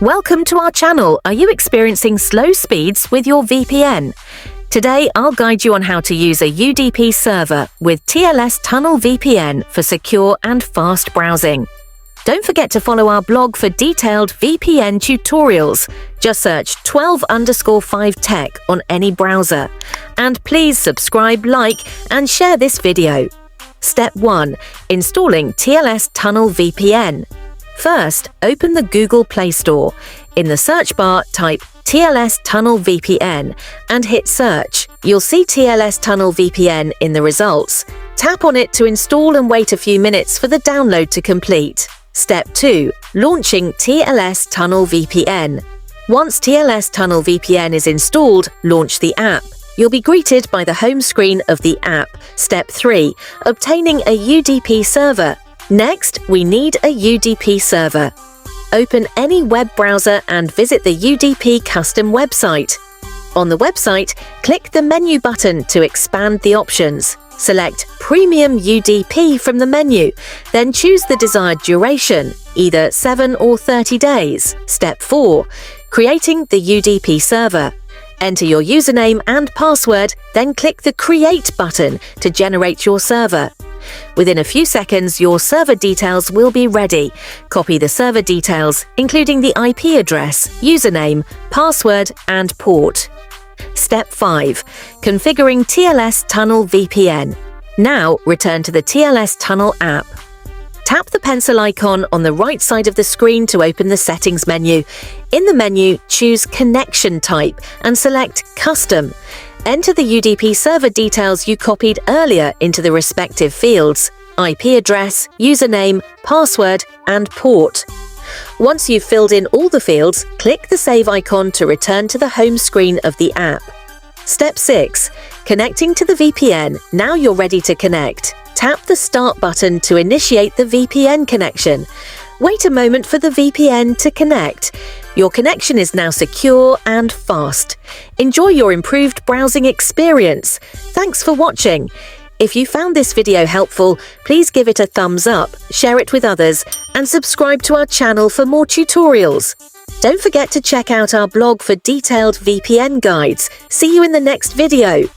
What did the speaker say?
Welcome to our channel. Are you experiencing slow speeds with your VPN? Today, I'll guide you on how to use a UDP server with TLS Tunnel VPN for secure and fast browsing. Don't forget to follow our blog for detailed VPN tutorials. Just search 12_5tech on any browser. And please subscribe, like, and share this video. Step 1. Installing TLS Tunnel VPN. First, open the Google Play Store. In the search bar, type TLS Tunnel VPN and hit search. You'll see TLS Tunnel VPN in the results. Tap on it to install and wait a few minutes for the download to complete. Step 2. Launching TLS Tunnel VPN. Once TLS Tunnel VPN is installed, launch the app. You'll be greeted by the home screen of the app. Step 3. Obtaining a UDP server. Next, we need a UDP server. Open any web browser and visit the UDP custom website. On the website, click the menu button to expand the options. Select Premium UDP from the menu, then choose the desired duration, either 7 or 30 days. Step 4. Creating the UDP server. Enter your username and password, then click the Create button to generate your server. Within a few seconds, your server details will be ready. Copy the server details, including the IP address, username, password, and port. Step 5. Configuring TLS Tunnel VPN. Now, return to the TLS Tunnel app. Tap the pencil icon on the right side of the screen to open the settings menu. In the menu, choose Connection Type and select Custom. Enter the UDP server details you copied earlier into the respective fields: IP address, username, password, and port. Once you've filled in all the fields, click the Save icon to return to the home screen of the app. Step 6. Connecting to the VPN. Now you're ready to connect. Tap the Start button to initiate the VPN connection. Wait a moment for the VPN to connect. Your connection is now secure and fast. Enjoy your improved browsing experience. Thanks for watching. If you found this video helpful, please give it a thumbs up, share it with others, and subscribe to our channel for more tutorials. Don't forget to check out our blog for detailed VPN guides. See you in the next video.